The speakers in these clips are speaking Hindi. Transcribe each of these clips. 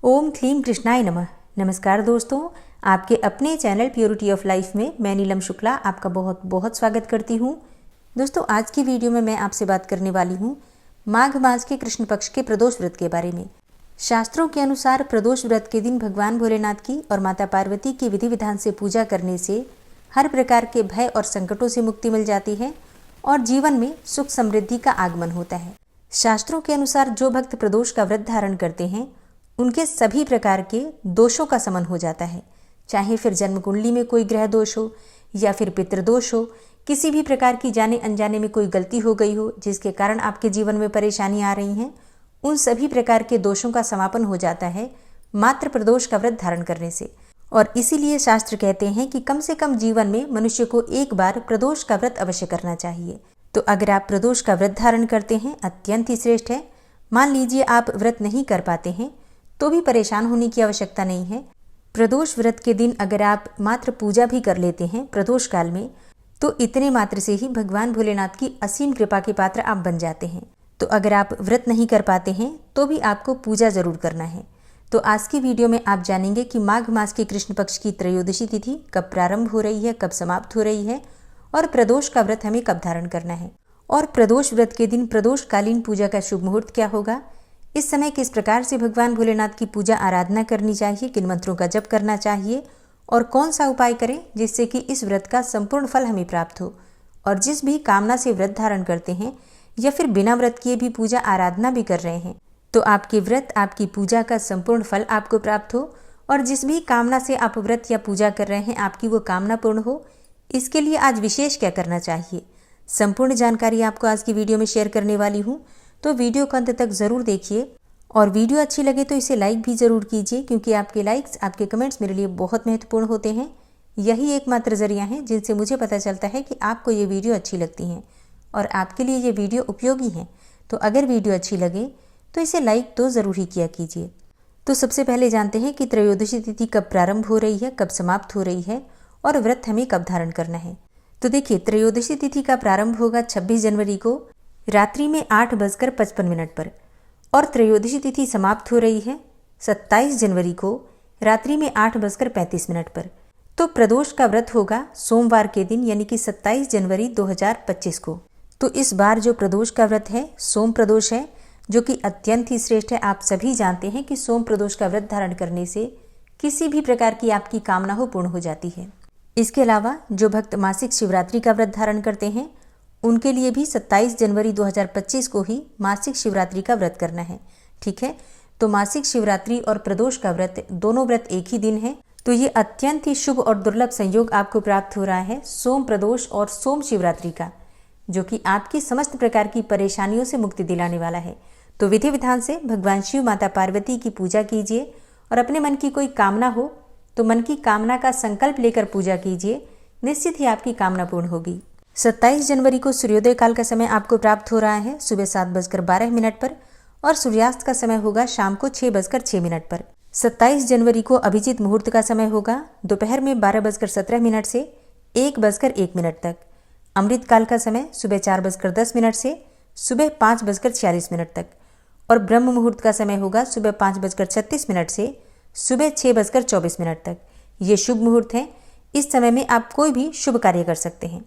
ओम क्लीम कृष्णाय नमः। नमस्कार दोस्तों, आपके अपने चैनल प्योरिटी ऑफ लाइफ में मैं नीलम शुक्ला आपका बहुत बहुत स्वागत करती हूँ। दोस्तों, आज की वीडियो में मैं आपसे बात करने वाली हूँ माघ मास के कृष्ण पक्ष के प्रदोष व्रत के बारे में। शास्त्रों के अनुसार प्रदोष व्रत के दिन भगवान भोलेनाथ की और माता पार्वती की विधि विधान से पूजा करने से हर प्रकार के भय और संकटों से मुक्ति मिल जाती है और जीवन में सुख समृद्धि का आगमन होता है। शास्त्रों के अनुसार जो भक्त प्रदोष का व्रत धारण करते हैं उनके सभी प्रकार के दोषों का शमन हो जाता है। चाहे फिर जन्म कुंडली में कोई ग्रह दोष हो या फिर पितृदोष हो, किसी भी प्रकार की जाने अनजाने में कोई गलती हो गई हो जिसके कारण आपके जीवन में परेशानी आ रही हैं, उन सभी प्रकार के दोषों का समापन हो जाता है मात्र प्रदोष का व्रत धारण करने से। और इसीलिए शास्त्र कहते हैं कि कम से कम जीवन में मनुष्य को एक बार प्रदोष का व्रत अवश्य करना चाहिए। तो अगर आप प्रदोष का व्रत धारण करते हैं अत्यंत ही श्रेष्ठ है। मान लीजिए आप व्रत नहीं कर पाते हैं तो भी परेशान होने की आवश्यकता नहीं है। प्रदोष व्रत के दिन अगर आप मात्र पूजा भी कर लेते हैं प्रदोष काल में, तो इतने मात्र से ही भगवान भोलेनाथ की असीम कृपा के पात्र आप बन जाते हैं। तो अगर आप व्रत नहीं कर पाते हैं तो भी आपको पूजा जरूर करना है। तो आज की वीडियो में आप जानेंगे कि माघ मास के कृष्ण पक्ष की त्रयोदशी तिथि कब प्रारंभ हो रही है, कब समाप्त हो रही है और प्रदोष का व्रत हमें कब धारण करना है, और प्रदोष व्रत के दिन प्रदोष कालीन पूजा का शुभ मुहूर्त क्या होगा, इस समय किस प्रकार से भगवान भोलेनाथ की पूजा आराधना करनी चाहिए, किन मंत्रों का जप करना चाहिए और कौन सा उपाय करें जिससे कि इस व्रत का संपूर्ण फल हमें प्राप्त हो। और जिस भी कामना से व्रत धारण करते हैं या फिर बिना व्रत किए भी पूजा आराधना भी कर रहे हैं, तो आपके व्रत आपकी पूजा का संपूर्ण फल आपको प्राप्त हो और जिस भी कामना से आप व्रत या पूजा कर रहे हैं आपकी वो कामना पूर्ण हो। इसके लिए आज विशेष क्या करना चाहिए, संपूर्ण जानकारी आपको आज की वीडियो में शेयर करने वाली हूँ। तो वीडियो को अंत तक ज़रूर देखिए और वीडियो अच्छी लगे तो इसे लाइक भी ज़रूर कीजिए, क्योंकि आपके लाइक्स, आपके कमेंट्स मेरे लिए बहुत महत्वपूर्ण होते हैं। यही एकमात्र जरिया है जिनसे मुझे पता चलता है कि आपको ये वीडियो अच्छी लगती हैं और आपके लिए ये वीडियो उपयोगी है। तो अगर वीडियो अच्छी लगे तो इसे लाइक तो ज़रूर ही किया कीजिए। तो सबसे पहले जानते हैं कि त्रयोदशी तिथि कब प्रारंभ हो रही है, कब समाप्त हो रही है और व्रत हमें कब धारण करना है। तो देखिए, त्रयोदशी तिथि का प्रारंभ होगा 26 जनवरी को रात्रि में 8:55 पर और त्रयोदशी तिथि समाप्त हो रही है 27 जनवरी को रात्रि में 8:35 पर। तो प्रदोष का व्रत होगा सोमवार के दिन यानी कि 27 जनवरी 2025 को। तो इस बार जो प्रदोष का व्रत है सोम प्रदोष है, जो कि अत्यंत ही श्रेष्ठ है। आप सभी जानते हैं कि सोम प्रदोष का व्रत धारण करने से किसी भी प्रकार की आपकी कामना हो पूर्ण हो जाती है। इसके अलावा जो भक्त मासिक शिवरात्रि का व्रत धारण करते हैं उनके लिए भी 27 जनवरी 2025 को ही मासिक शिवरात्रि का व्रत करना है। ठीक है, तो मासिक शिवरात्रि और प्रदोष का व्रत दोनों व्रत एक ही दिन है। तो ये अत्यंत ही शुभ और दुर्लभ संयोग आपको प्राप्त हो रहा है सोम प्रदोष और सोम शिवरात्रि का, जो कि आपकी समस्त प्रकार की परेशानियों से मुक्ति दिलाने वाला है। तो विधि विधान से भगवान शिव, माता पार्वती की पूजा कीजिए और अपने मन की कोई कामना हो तो मन की कामना का संकल्प लेकर पूजा कीजिए, निश्चित ही आपकी कामना पूर्ण होगी। 27 जनवरी को सूर्योदय काल का समय आपको प्राप्त हो रहा है सुबह 7:12 पर और सूर्यास्त का समय होगा शाम को 6:06 पर। 27 जनवरी को अभिजीत मुहूर्त का समय होगा दोपहर में 12:17 से 1:01 तक। अमृत काल का समय सुबह 4:10 से सुबह 5:46 तक और ब्रह्म मुहूर्त का समय होगा सुबह 5:36 से सुबह 6:24 तक। ये शुभ मुहूर्त है। इस समय में आप कोई भी शुभ कार्य कर सकते हैं।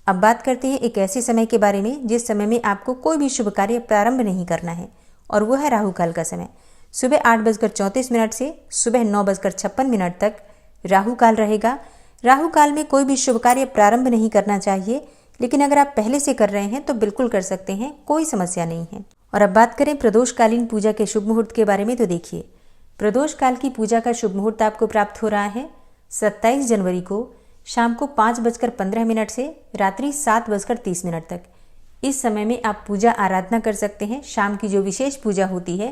अब बात करते हैं एक ऐसे समय के बारे में जिस समय में आपको कोई भी शुभ कार्य प्रारंभ नहीं करना है, और वो है राहु काल का समय। सुबह 8:34 से सुबह 9:56 तक राहु काल रहेगा। राहु काल में कोई भी शुभ कार्य प्रारंभ नहीं करना चाहिए, लेकिन अगर आप पहले से कर रहे हैं तो बिल्कुल कर सकते हैं, कोई समस्या नहीं है। और अब बात करें प्रदोषकालीन पूजा के शुभ मुहूर्त के बारे में, तो देखिए, प्रदोष काल की पूजा का शुभ मुहूर्त आपको प्राप्त हो रहा है 27 जनवरी को शाम को 5:15 से रात्रि 7:30 तक। इस समय में आप पूजा आराधना कर सकते हैं। शाम की जो विशेष पूजा होती है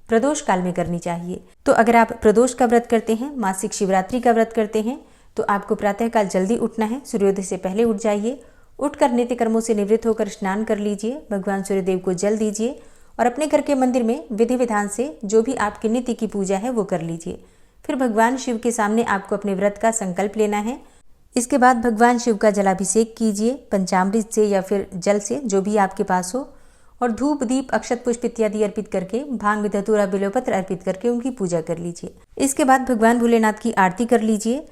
प्रदोष काल में करनी चाहिए। तो अगर आप प्रदोष का व्रत करते हैं, मासिक शिवरात्रि का व्रत करते हैं, तो आपको प्रातःकाल जल्दी उठना है। सूर्योदय से पहले उठ जाइए। उठकर नित्य कर्मों से निवृत्त होकर स्नान कर लीजिए, भगवान सूर्यदेव को जल दीजिए और अपने घर के मंदिर में विधि विधान से जो भी आपकी नित्य की पूजा है वो कर लीजिए। फिर भगवान शिव के सामने आपको अपने व्रत का संकल्प लेना है। इसके बाद भगवान शिव का जलाभिषेक कीजिए पंचामृत से या फिर जल से, जो भी आपके पास हो, और धूप दीप अक्षत पुष्प इत्यादि अर्पित करके भांग धतूरा बिल्वपत्र अर्पित करके उनकी पूजा कर लीजिए। इसके बाद भगवान भोलेनाथ की आरती कर लीजिए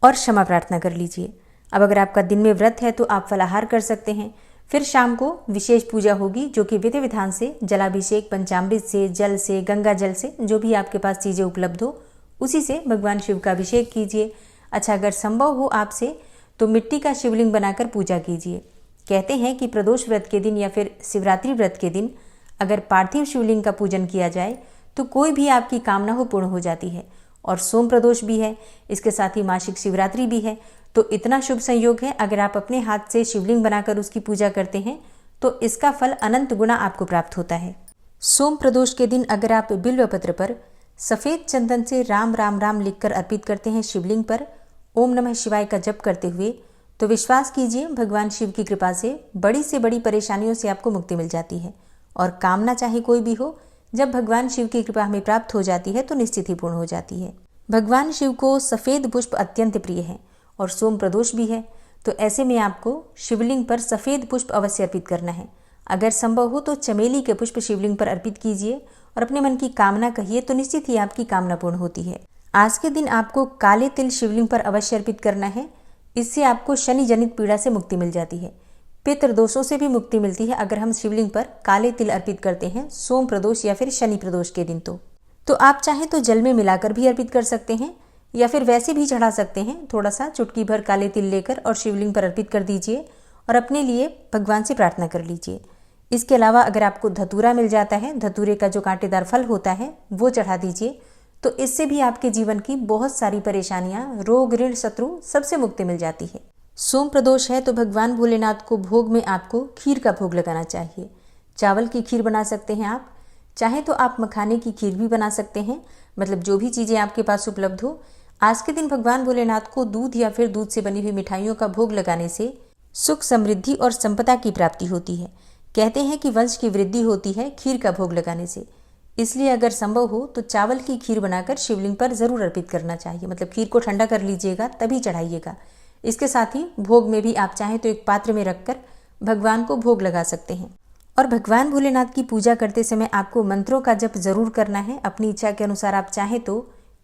और क्षमा प्रार्थना कर लीजिए। अब अगर आपका दिन में व्रत है तो आप फलाहार कर सकते हैं। फिर शाम को विशेष पूजा होगी जो कि विधि विधान से जलाभिषेक, पंचामृत से, जल से, गंगा जल से, जो भी आपके पास चीज़ें उपलब्ध हो उसी से भगवान शिव का अभिषेक कीजिए। अच्छा, अगर संभव हो आपसे तो मिट्टी का शिवलिंग बनाकर पूजा कीजिए। कहते हैं कि प्रदोष व्रत के दिन या फिर शिवरात्रि व्रत के दिन अगर पार्थिव शिवलिंग का पूजन किया जाए तो कोई भी आपकी कामना हो पूर्ण हो जाती है। और सोम प्रदोष भी है, इसके साथ ही मासिक शिवरात्रि भी है, तो इतना शुभ संयोग है। अगर आप अपने हाथ से शिवलिंग बनाकर उसकी पूजा करते हैं तो इसका फल अनंत गुना आपको प्राप्त होता है। सोम प्रदोष के दिन अगर आप बिल्वपत्र पर सफ़ेद चंदन से राम राम राम लिखकर अर्पित करते हैं शिवलिंग पर ओम नमः शिवाय का जप करते हुए, तो विश्वास कीजिए भगवान शिव की कृपा से बड़ी परेशानियों से आपको मुक्ति मिल जाती है। और कामना चाहे कोई भी हो, जब भगवान शिव की कृपा हमें प्राप्त हो जाती है तो निश्चित ही पूर्ण हो जाती है। भगवान शिव को सफ़ेद पुष्प अत्यंत प्रिय है और सोम प्रदोष भी है, तो ऐसे में आपको शिवलिंग पर सफ़ेद पुष्प अवश्य अर्पित करना है। अगर संभव हो तो चमेली के पुष्प शिवलिंग पर अर्पित कीजिए और अपने मन की कामना कहिए, तो निश्चित ही आपकी कामना पूर्ण होती है। आज के दिन आपको काले तिल शिवलिंग पर अवश्य अर्पित करना है। इससे आपको शनि जनित पीड़ा से मुक्ति मिल जाती है। पितृ दोषों से भी मुक्ति मिलती है अगर हम शिवलिंग पर काले तिल अर्पित करते हैं सोम प्रदोष या फिर शनि प्रदोष के दिन। तो आप चाहें तो जल में मिलाकर भी अर्पित कर सकते हैं या फिर वैसे भी चढ़ा सकते हैं। थोड़ा सा चुटकी भर काले तिल लेकर और शिवलिंग पर अर्पित कर दीजिए और अपने लिए भगवान से प्रार्थना कर लीजिए। इसके अलावा अगर आपको धतूरा मिल जाता है, धतूरे का जो कांटेदार फल होता है वो चढ़ा दीजिए, तो इससे भी आपके जीवन की बहुत सारी परेशानियां, रोग, ऋण, शत्रु सबसे मुक्ति मिल जाती है। सोम प्रदोष है तो भगवान भोलेनाथ को भोग में आपको खीर का भोग लगाना चाहिए। चावल की खीर बना सकते हैं आप, चाहे तो आप मखाने की खीर भी बना सकते हैं, मतलब जो भी चीज़ें आपके पास उपलब्ध हो। आज के दिन भगवान भोलेनाथ को दूध या फिर दूध से बनी हुई मिठाइयों का भोग लगाने से सुख, समृद्धि और संपदा की प्राप्ति होती है। कहते हैं कि वंश की वृद्धि होती है खीर का भोग लगाने से। इसलिए अगर संभव हो तो चावल की खीर बनाकर शिवलिंग पर जरूर अर्पित करना चाहिए। मतलब खीर को ठंडा कर लीजिएगा तभी चढ़ाइएगा। इसके साथ ही भोग में भी आप चाहें तो एक पात्र में रखकर भगवान को भोग लगा सकते हैं। और भगवान भोलेनाथ की पूजा करते समय आपको मंत्रों का जप जरूर करना है। अपनी इच्छा के अनुसार आप चाहें तो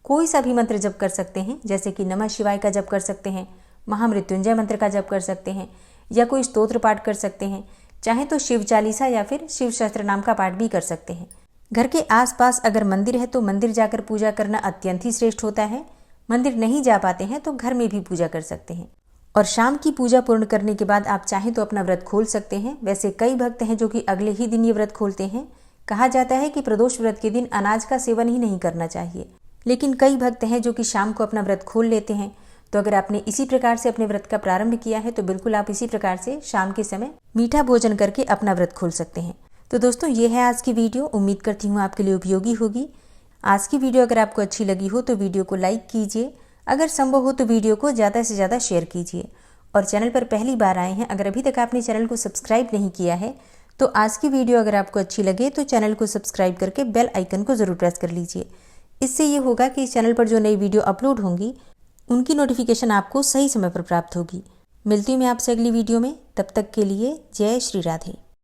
कोई सा भी मंत्र जप कर सकते हैं, जैसे कि नमः शिवाय का जप कर सकते हैं, महामृत्युंजय मंत्र का जप कर सकते हैं, या कोई स्तोत्र पाठ कर सकते हैं। चाहे तो शिव चालीसा या फिर शिव सहस्त्र नाम का पाठ भी कर सकते हैं। घर के आसपास अगर मंदिर है तो मंदिर जाकर पूजा करना अत्यंत ही श्रेष्ठ होता है। मंदिर नहीं जा पाते हैं तो घर में भी पूजा कर सकते हैं। और शाम की पूजा पूर्ण करने के बाद आप चाहें तो अपना व्रत खोल सकते हैं। वैसे कई भक्त हैं जो कि अगले ही दिन ये व्रत खोलते हैं। कहा जाता है कि प्रदोष व्रत के दिन अनाज का सेवन ही नहीं करना चाहिए, लेकिन कई भक्त हैं जो कि शाम को अपना व्रत खोल लेते हैं। तो अगर आपने इसी प्रकार से अपने व्रत का प्रारंभ किया है तो बिल्कुल आप इसी प्रकार से शाम के समय मीठा भोजन करके अपना व्रत खोल सकते हैं। तो दोस्तों, ये है आज की वीडियो। उम्मीद करती हूँ आपके लिए उपयोगी होगी। आज की वीडियो अगर आपको अच्छी लगी हो तो वीडियो को लाइक कीजिए, अगर संभव हो तो वीडियो को ज़्यादा से ज़्यादा शेयर कीजिए। और चैनल पर पहली बार आए हैं, अगर अभी तक आपने चैनल को सब्सक्राइब नहीं किया है तो आज की वीडियो अगर आपको अच्छी लगे तो चैनल को सब्सक्राइब करके बेल आइकन को ज़रूर प्रेस कर लीजिए। इससे ये होगा कि इस चैनल पर जो नई वीडियो अपलोड होंगी उनकी नोटिफिकेशन आपको सही समय पर प्राप्त होगी। मिलती हूँ मैं आपसे अगली वीडियो में। तब तक के लिए जय श्री राधे।